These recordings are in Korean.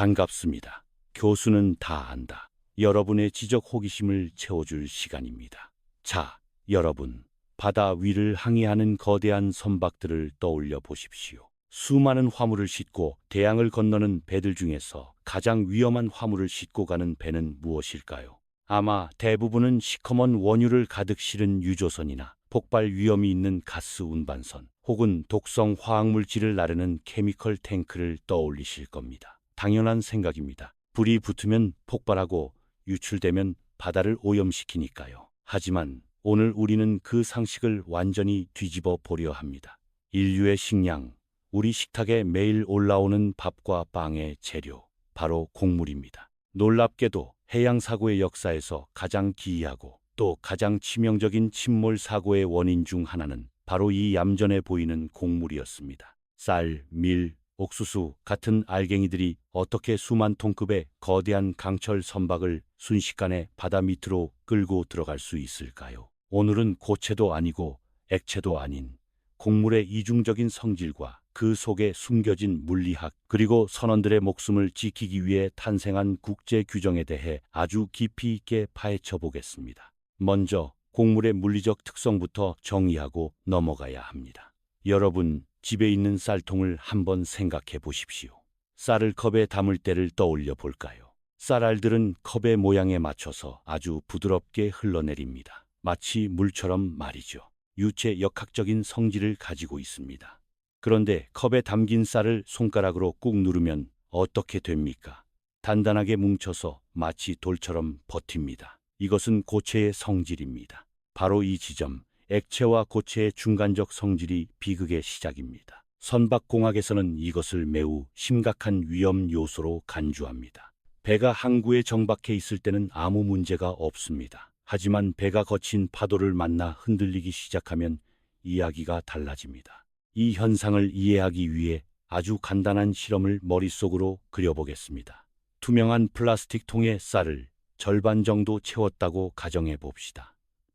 반갑습니다. 교수는 다 안다. 여러분의 지적 호기심을 채워줄 시간입니다. 자, 여러분, 바다 위를 항해하는 거대한 선박들을 떠올려 보십시오. 수많은 화물을 싣고 대양을 건너는 배들 중에서 가장 위험한 화물을 싣고 가는 배는 무엇일까요? 아마 대부분은 시커먼 원유를 가득 실은 유조선이나 폭발 위험이 있는 가스 운반선, 혹은 독성 화학물질을 나르는 케미컬 탱크를 떠올리실 겁니다. 당연한 생각입니다. 불이 붙으면 폭발하고 유출되면 바다를 오염시키니까요. 하지만 오늘 우리는 그 상식을 완전히 뒤집어 보려 합니다. 인류의 식량, 우리 식탁에 매일 올라오는 밥과 빵의 재료, 바로 곡물입니다. 놀랍게도 해양사고의 역사에서 가장 기이하고 또 가장 치명적인 침몰 사고의 원인 중 하나는 바로 이 얌전해 보이는 곡물이었습니다. 쌀, 밀, 옥수수 같은 알갱이들이 어떻게 수만 톤급의 거대한 강철 선박을 순식간에 바다 밑으로 끌고 들어갈 수 있을까요? 오늘은 고체도 아니고 액체도 아닌 곡물의 이중적인 성질과 그 속에 숨겨진 물리학, 그리고 선원들의 목숨을 지키기 위해 탄생한 국제 규정에 대해 아주 깊이 있게 파헤쳐 보겠습니다. 먼저 곡물의 물리적 특성부터 정의하고 넘어가야 합니다. 여러분, 집에 있는 쌀통을 한번 생각해 보십시오. 쌀을 컵에 담을 때를 떠올려 볼까요? 쌀알들은 컵의 모양에 맞춰서 아주 부드럽게 흘러내립니다. 마치 물처럼 말이죠. 유체 역학적인 성질을 가지고 있습니다. 그런데 컵에 담긴 쌀을 손가락으로 꾹 누르면 어떻게 됩니까? 단단하게 뭉쳐서 마치 돌처럼 버팁니다. 이것은 고체의 성질입니다. 바로 이 지점, 액체와 고체의 중간적 성질이 비극의 시작입니다. 선박공학에서는 이것을 매우 심각한 위험 요소로 간주합니다. 배가 항구에 정박해 있을 때는 아무 문제가 없습니다. 하지만 배가 거친 파도를 만나 흔들리기 시작하면 이야기가 달라집니다. 이 현상을 이해하기 위해 아주 간단한 실험을 머릿속으로 그려보겠습니다. 투명한 플라스틱 통에 쌀을 절반 정도 채웠다고 가정해 봅시다.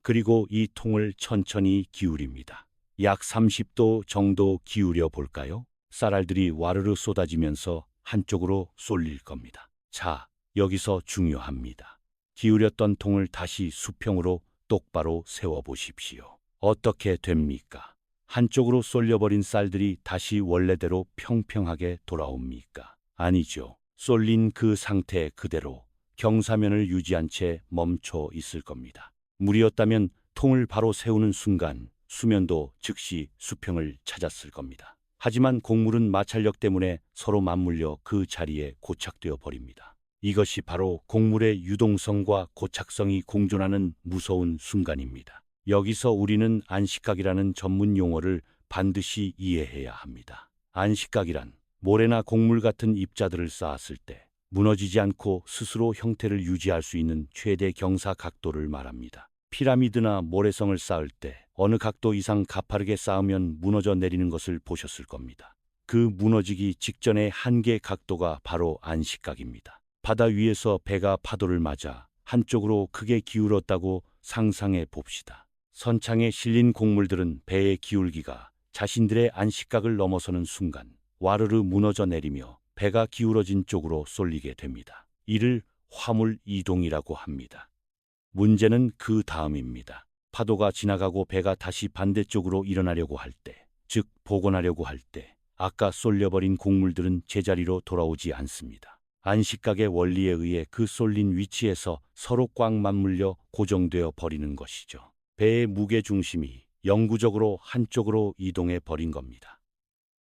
그리고 이 통을 천천히 기울입니다. 약 30도 정도 기울여 볼까요? 쌀알들이 와르르 쏟아지면서 한쪽으로 쏠릴 겁니다. 자, 여기서 중요합니다. 기울였던 통을 다시 수평으로 똑바로 세워 보십시오. 어떻게 됩니까? 한쪽으로 쏠려버린 쌀들이 다시 원래대로 평평하게 돌아옵니까? 아니죠. 쏠린 그 상태 그대로 경사면을 유지한 채 멈춰 있을 겁니다. 물이었다면 통을 바로 세우는 순간 수면도 즉시 수평을 찾았을 겁니다. 하지만 곡물은 마찰력 때문에 서로 맞물려 그 자리에 고착되어 버립니다. 이것이 바로 곡물의 유동성과 고착성이 공존하는 무서운 순간입니다. 여기서 우리는 안식각이라는 전문 용어를 반드시 이해해야 합니다. 안식각이란 모래나 곡물 같은 입자들을 쌓았을 때 무너지지 않고 스스로 형태를 유지할 수 있는 최대 경사 각도를 말합니다. 피라미드나 모래성을 쌓을 때 어느 각도 이상 가파르게 쌓으면 무너져 내리는 것을 보셨을 겁니다. 그 무너지기 직전의 한계 각도가 바로 안식각입니다. 바다 위에서 배가 파도를 맞아 한쪽으로 크게 기울었다고 상상해 봅시다. 선창에 실린 곡물들은 배의 기울기가 자신들의 안식각을 넘어서는 순간 와르르 무너져 내리며 배가 기울어진 쪽으로 쏠리게 됩니다. 이를 화물 이동이라고 합니다. 문제는 그 다음입니다. 파도가 지나가고 배가 다시 반대쪽으로 일어나려고 할 때, 즉 복원하려고 할 때, 아까 쏠려버린 곡물들은 제자리로 돌아오지 않습니다. 안식각의 원리에 의해 그 쏠린 위치에서 서로 꽉 맞물려 고정되어 버리는 것이죠. 배의 무게중심이 영구적으로 한쪽으로 이동해 버린 겁니다.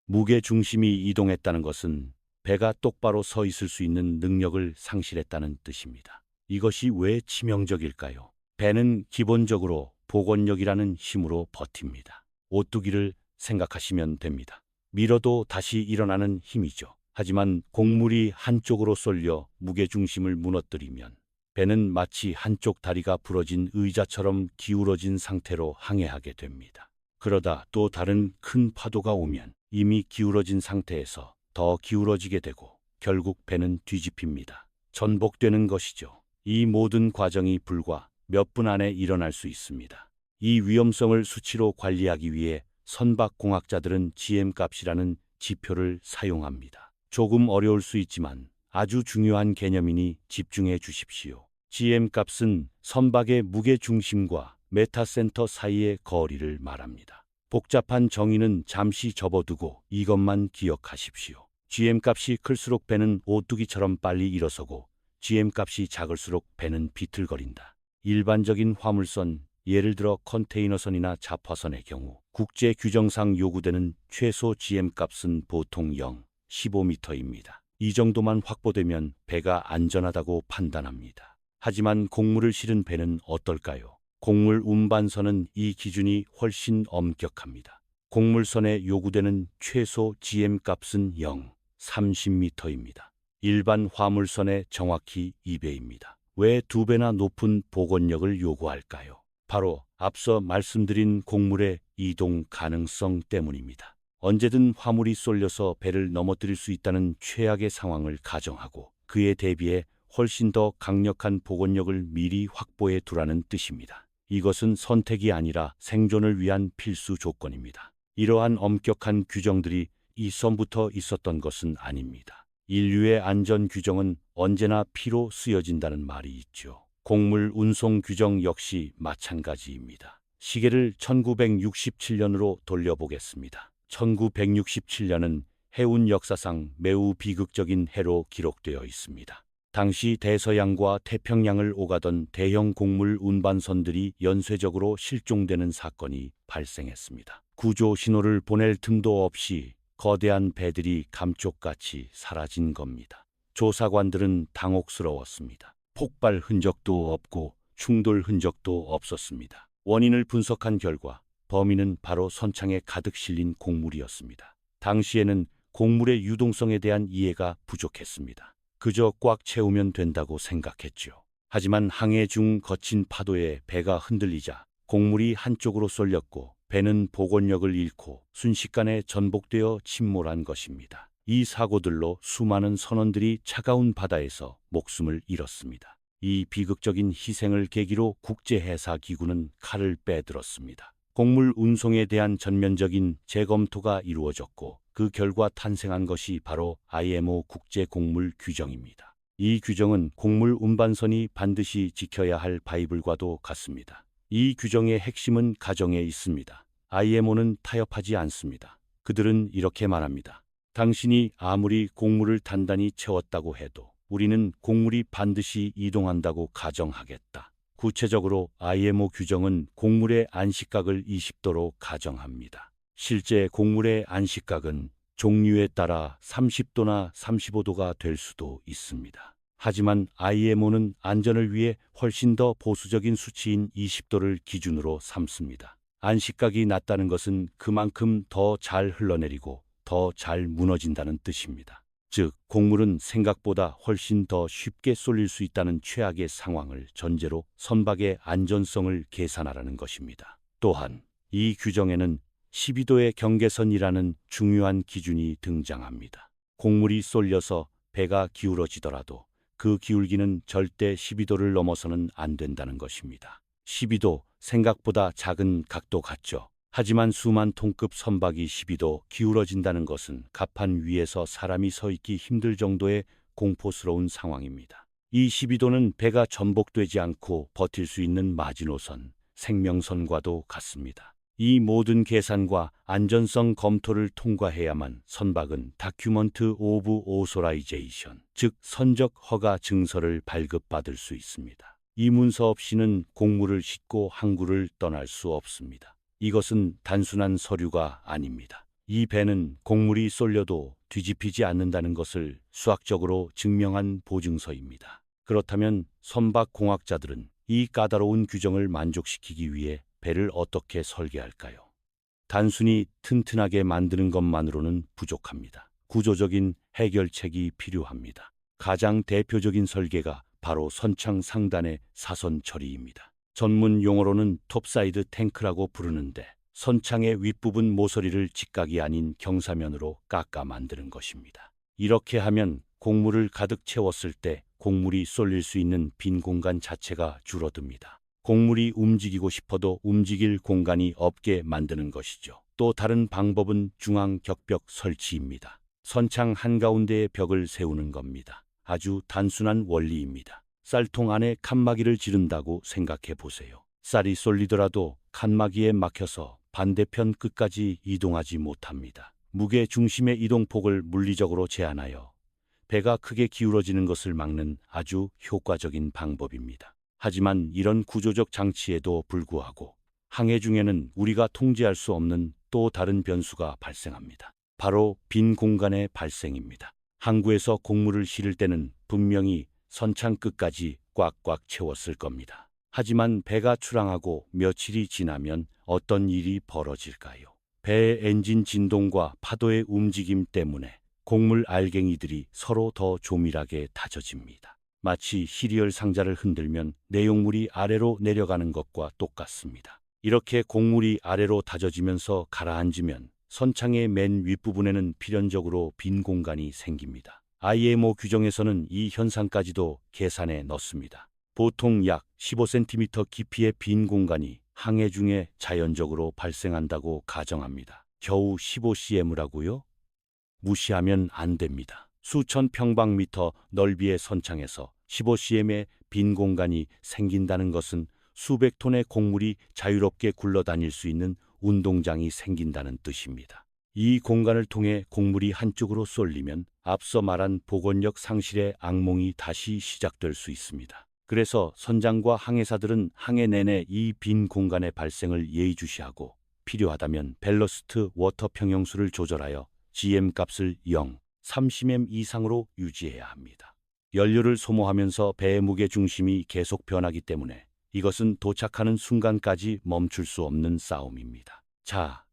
무게중심이 이동했다는 것은 배가 똑바로 서 있을 수 있는 능력을 상실했다는 뜻입니다. 이것이 왜 치명적일까요? 배는 기본적으로 복원력이라는 힘으로 버팁니다. 오뚜기를 생각하시면 됩니다. 밀어도 다시 일어나는 힘이죠. 하지만 곡물이 한쪽으로 쏠려 무게중심을 무너뜨리면 배는 마치 한쪽 다리가 부러진 의자처럼 기울어진 상태로 항해하게 됩니다. 그러다 또 다른 큰 파도가 오면 이미 기울어진 상태에서 더 기울어지게 되고 결국 배는 뒤집힙니다. 전복되는 것이죠. 이 모든 과정이 불과 몇 분 안에 일어날 수 있습니다. 이 위험성을 수치로 관리하기 위해 선박공학자들은 GM값이라는 지표를 사용합니다. 조금 어려울 수 있지만 아주 중요한 개념이니 집중해 주십시오. GM값은 선박의 무게 중심과 메타센터 사이의 거리를 말합니다. 복잡한 정의는 잠시 접어두고 이것만 기억하십시오. GM값이 클수록 배는 오뚜기처럼 빨리 일어서고 GM값이 작을수록 배는 비틀거린다. 일반적인 화물선, 예를 들어 컨테이너선이나 잡화선의 경우 국제 규정상 요구되는 최소 GM값은 보통 0, 15m입니다. 이 정도만 확보되면 배가 안전하다고 판단합니다. 하지만 곡물을 실은 배는 어떨까요? 곡물 운반선은 이 기준이 훨씬 엄격합니다. 곡물선에 요구되는 최소 GM값은 0, 30m입니다. 일반 화물선의 정확히 2배입니다. 왜 2배나 높은 복원력을 요구할까요? 바로 앞서 말씀드린 곡물의 이동 가능성 때문입니다. 언제든 화물이 쏠려서 배를 넘어뜨릴 수 있다는 최악의 상황을 가정하고 그에 대비해 훨씬 더 강력한 복원력을 미리 확보해 두라는 뜻입니다. 이것은 선택이 아니라 생존을 위한 필수 조건입니다. 이러한 엄격한 규정들이 이전부터 있었던 것은 아닙니다. 인류의 안전 규정은 언제나 피로 쓰여진다는 말이 있죠. 곡물 운송 규정 역시 마찬가지입니다. 시계를 1967년으로 돌려보겠습니다. 1967년은 해운 역사상 매우 비극적인 해로 기록되어 있습니다. 당시 대서양과 태평양을 오가던 대형 곡물 운반선들이 연쇄적으로 실종되는 사건이 발생했습니다. 구조 신호를 보낼 틈도 없이 거대한 배들이 감쪽같이 사라진 겁니다. 조사관들은 당혹스러웠습니다. 폭발 흔적도 없고 충돌 흔적도 없었습니다. 원인을 분석한 결과 범인은 바로 선창에 가득 실린 곡물이었습니다. 당시에는 곡물의 유동성에 대한 이해가 부족했습니다. 그저 꽉 채우면 된다고 생각했죠. 하지만 항해 중 거친 파도에 배가 흔들리자 곡물이 한쪽으로 쏠렸고 배는 복원력을 잃고 순식간에 전복되어 침몰한 것입니다. 이 사고들로 수많은 선원들이 차가운 바다에서 목숨을 잃었습니다. 이 비극적인 희생을 계기로 국제해사기구는 칼을 빼들었습니다. 곡물 운송에 대한 전면적인 재검토가 이루어졌고 그 결과 탄생한 것이 바로 IMO 국제곡물 규정입니다. 이 규정은 곡물 운반선이 반드시 지켜야 할 바이블과도 같습니다. 이 규정의 핵심은 가정에 있습니다. IMO는 타협하지 않습니다. 그들은 이렇게 말합니다. 당신이 아무리 곡물을 단단히 채웠다고 해도 우리는 곡물이 반드시 이동한다고 가정하겠다. 구체적으로 IMO 규정은 곡물의 안식각을 20도로 가정합니다. 실제 곡물의 안식각은 종류에 따라 30도나 35도가 될 수도 있습니다. 하지만 IMO는 안전을 위해 훨씬 더 보수적인 수치인 20도를 기준으로 삼습니다. 안식각이 낮다는 것은 그만큼 더 잘 흘러내리고 더 잘 무너진다는 뜻입니다. 즉, 곡물은 생각보다 훨씬 더 쉽게 쏠릴 수 있다는 최악의 상황을 전제로 선박의 안전성을 계산하라는 것입니다. 또한 이 규정에는 12도의 경계선이라는 중요한 기준이 등장합니다. 곡물이 쏠려서 배가 기울어지더라도 그 기울기는 절대 12도를 넘어서는 안 된다는 것입니다. 12도, 생각보다 작은 각도 같죠. 하지만 수만 톤급 선박이 12도 기울어진다는 것은 갑판 위에서 사람이 서 있기 힘들 정도의 공포스러운 상황입니다. 이 12도는 배가 전복되지 않고 버틸 수 있는 마지노선, 생명선과도 같습니다. 이 모든 계산과 안전성 검토를 통과해야만 선박은 다큐먼트 오브 오소라이제이션, 즉 선적 허가 증서를 발급받을 수 있습니다. 이 문서 없이는 곡물을 싣고 항구를 떠날 수 없습니다. 이것은 단순한 서류가 아닙니다. 이 배는 곡물이 쏠려도 뒤집히지 않는다는 것을 수학적으로 증명한 보증서입니다. 그렇다면 선박공학자들은 이 까다로운 규정을 만족시키기 위해 배를 어떻게 설계할까요? 단순히 튼튼하게 만드는 것만으로는 부족합니다. 구조적인 해결책이 필요합니다. 가장 대표적인 설계가 바로 선창 상단의 사선 처리입니다. 전문 용어로는 톱사이드 탱크라고 부르는데 선창의 윗부분 모서리를 직각이 아닌 경사면으로 깎아 만드는 것입니다. 이렇게 하면 곡물을 가득 채웠을 때 곡물이 쏠릴 수 있는 빈 공간 자체가 줄어듭니다. 곡물이 움직이고 싶어도 움직일 공간이 없게 만드는 것이죠. 또 다른 방법은 중앙 격벽 설치입니다. 선창 한가운데에 벽을 세우는 겁니다. 아주 단순한 원리입니다. 쌀통 안에 칸막이를 지른다고 생각해 보세요. 쌀이 쏠리더라도 칸막이에 막혀서 반대편 끝까지 이동하지 못합니다. 무게 중심의 이동폭을 물리적으로 제한하여 배가 크게 기울어지는 것을 막는 아주 효과적인 방법입니다. 하지만 이런 구조적 장치에도 불구하고 항해 중에는 우리가 통제할 수 없는 또 다른 변수가 발생합니다. 바로 빈 공간의 발생입니다. 항구에서 곡물을 실을 때는 분명히 선창 끝까지 꽉꽉 채웠을 겁니다. 하지만 배가 출항하고 며칠이 지나면 어떤 일이 벌어질까요? 배의 엔진 진동과 파도의 움직임 때문에 곡물 알갱이들이 서로 더 조밀하게 다져집니다. 마치 시리얼 상자를 흔들면 내용물이 아래로 내려가는 것과 똑같습니다. 이렇게 곡물이 아래로 다져지면서 가라앉으면 선창의 맨 윗부분에는 필연적으로 빈 공간이 생깁니다. IMO 규정에서는 이 현상까지도 계산에 넣습니다. 보통 약 15cm 깊이의 빈 공간이 항해 중에 자연적으로 발생한다고 가정합니다. 겨우 15cm라고요? 무시하면 안 됩니다. 수천 평방미터 넓이의 선창에서 15cm의 빈 공간이 생긴다는 것은 수백 톤의 곡물이 자유롭게 굴러다닐 수 있는 운동장이 생긴다는 뜻입니다. 이 공간을 통해 곡물이 한쪽으로 쏠리면 앞서 말한 복원력 상실의 악몽이 다시 시작될 수 있습니다. 그래서 선장과 항해사들은 항해 내내 이 빈 공간의 발생을 예의주시하고 필요하다면 밸러스트 워터 평형수를 조절하여 GM 값을 0, 30m 이상으로 유지해야 합니다. 연료를 소모하면서 배의 무게 중심이 계속 변하기 때문에 이것은 도착하는 순간까지 멈출 수 없는 싸움입니다. 자,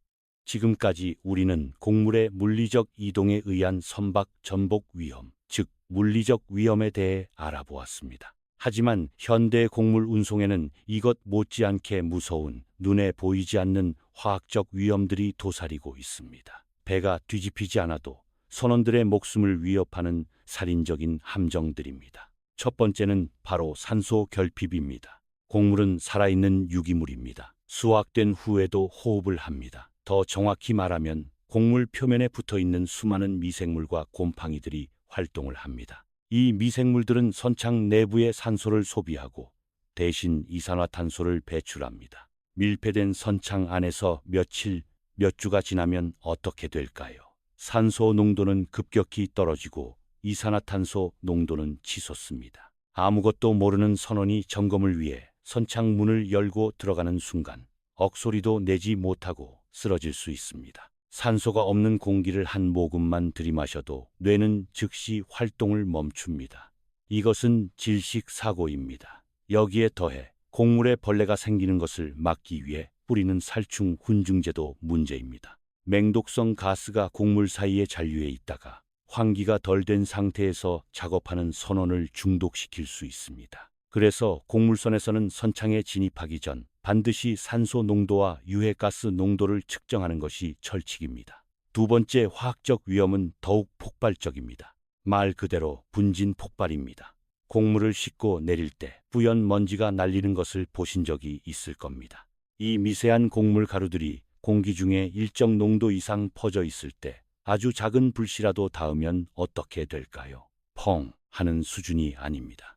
지금까지 우리는 곡물의 물리적 이동에 의한 선박 전복 위험, 즉 물리적 위험에 대해 알아보았습니다. 하지만 현대 곡물 운송에는 이것 못지않게 무서운 눈에 보이지 않는 화학적 위험들이 도사리고 있습니다. 배가 뒤집히지 않아도 선원들의 목숨을 위협하는 살인적인 함정들입니다. 첫 번째는 바로 산소 결핍입니다. 곡물은 살아있는 유기물입니다. 수확된 후에도 호흡을 합니다. 더 정확히 말하면 곡물 표면에 붙어있는 수많은 미생물과 곰팡이들이 활동을 합니다. 이 미생물들은 선창 내부의 산소를 소비하고 대신 이산화탄소를 배출합니다. 밀폐된 선창 안에서 며칠, 몇 주가 지나면 어떻게 될까요? 산소 농도는 급격히 떨어지고 이산화탄소 농도는 치솟습니다. 아무것도 모르는 선원이 점검을 위해 선창 문을 열고 들어가는 순간 억소리도 내지 못하고 쓰러질 수 있습니다. 산소가 없는 공기를 한 모금만 들이마셔도 뇌는 즉시 활동을 멈춥니다. 이것은 질식 사고입니다. 여기에 더해 곡물에 벌레가 생기는 것을 막기 위해 뿌리는 살충 훈증제도 문제입니다. 맹독성 가스가 곡물 사이에 잔류해 있다가 환기가 덜 된 상태에서 작업하는 선원을 중독시킬 수 있습니다. 그래서 곡물선에서는 선창에 진입하기 전 반드시 산소 농도와 유해가스 농도를 측정하는 것이 철칙입니다. 두 번째 화학적 위험은 더욱 폭발적입니다. 말 그대로 분진 폭발입니다. 곡물을 싣고 내릴 때 뿌연 먼지가 날리는 것을 보신 적이 있을 겁니다. 이 미세한 곡물 가루들이 공기 중에 일정 농도 이상 퍼져 있을 때 아주 작은 불씨라도 닿으면 어떻게 될까요? 펑 하는 수준이 아닙니다.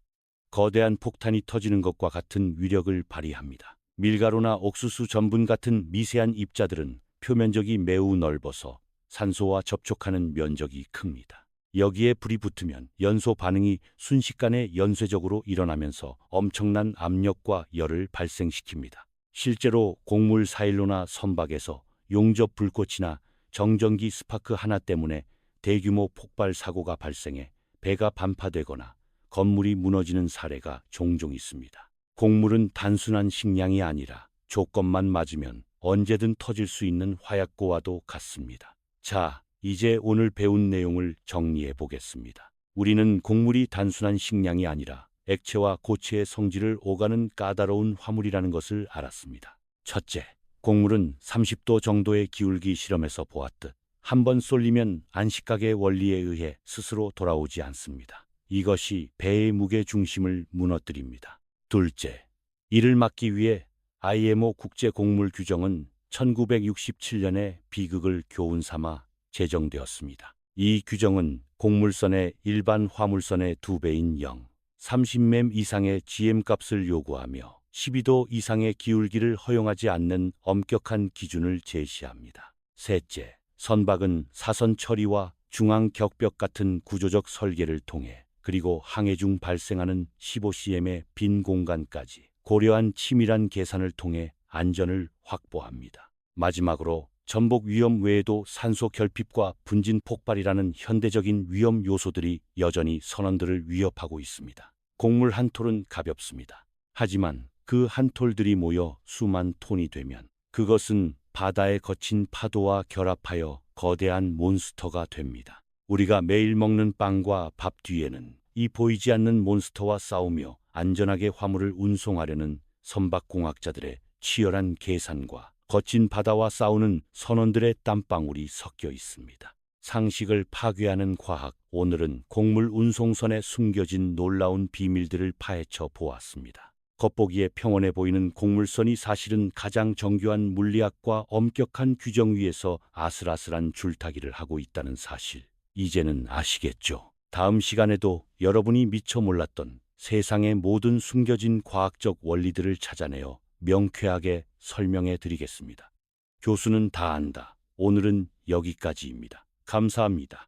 거대한 폭탄이 터지는 것과 같은 위력을 발휘합니다. 밀가루나 옥수수 전분 같은 미세한 입자들은 표면적이 매우 넓어서 산소와 접촉하는 면적이 큽니다. 여기에 불이 붙으면 연소 반응이 순식간에 연쇄적으로 일어나면서 엄청난 압력과 열을 발생시킵니다. 실제로 곡물 사일로나 선박에서 용접 불꽃이나 정전기 스파크 하나 때문에 대규모 폭발 사고가 발생해 배가 반파되거나 건물이 무너지는 사례가 종종 있습니다. 곡물은 단순한 식량이 아니라 조건만 맞으면 언제든 터질 수 있는 화약고와도 같습니다. 자, 이제 오늘 배운 내용을 정리해 보겠습니다. 우리는 곡물이 단순한 식량이 아니라 액체와 고체의 성질을 오가는 까다로운 화물이라는 것을 알았습니다. 첫째, 곡물은 30도 정도의 기울기 실험에서 보았듯 한번 쏠리면 안식각의 원리에 의해 스스로 돌아오지 않습니다. 이것이 배의 무게 중심을 무너뜨립니다. 둘째, 이를 막기 위해 IMO 국제곡물 규정은 1967년에 비극을 교훈 삼아 제정되었습니다. 이 규정은 곡물선의 일반 화물선의 2배인 30맴 이상의 GM값을 요구하며 12도 이상의 기울기를 허용하지 않는 엄격한 기준을 제시합니다. 셋째, 선박은 사선 처리와 중앙 격벽 같은 구조적 설계를 통해 그리고 항해 중 발생하는 15cm의 빈 공간까지 고려한 치밀한 계산을 통해 안전을 확보합니다. 마지막으로 전복 위험 외에도 산소 결핍과 분진 폭발이라는 현대적인 위험 요소들이 여전히 선원들을 위협하고 있습니다. 곡물 한 톨은 가볍습니다. 하지만 그 한 톨들이 모여 수만 톤이 되면 그것은 바다의 거친 파도와 결합하여 거대한 몬스터가 됩니다. 우리가 매일 먹는 빵과 밥 뒤에는 이 보이지 않는 몬스터와 싸우며 안전하게 화물을 운송하려는 선박공학자들의 치열한 계산과 거친 바다와 싸우는 선원들의 땀방울이 섞여 있습니다. 상식을 파괴하는 과학, 오늘은 곡물 운송선에 숨겨진 놀라운 비밀들을 파헤쳐 보았습니다. 겉보기에 평온해 보이는 곡물선이 사실은 가장 정교한 물리학과 엄격한 규정 위에서 아슬아슬한 줄타기를 하고 있다는 사실, 이제는 아시겠죠? 다음 시간에도 여러분이 미처 몰랐던 세상의 모든 숨겨진 과학적 원리들을 찾아내어 명쾌하게 설명해 드리겠습니다. 교수는 다 안다. 오늘은 여기까지입니다. 감사합니다.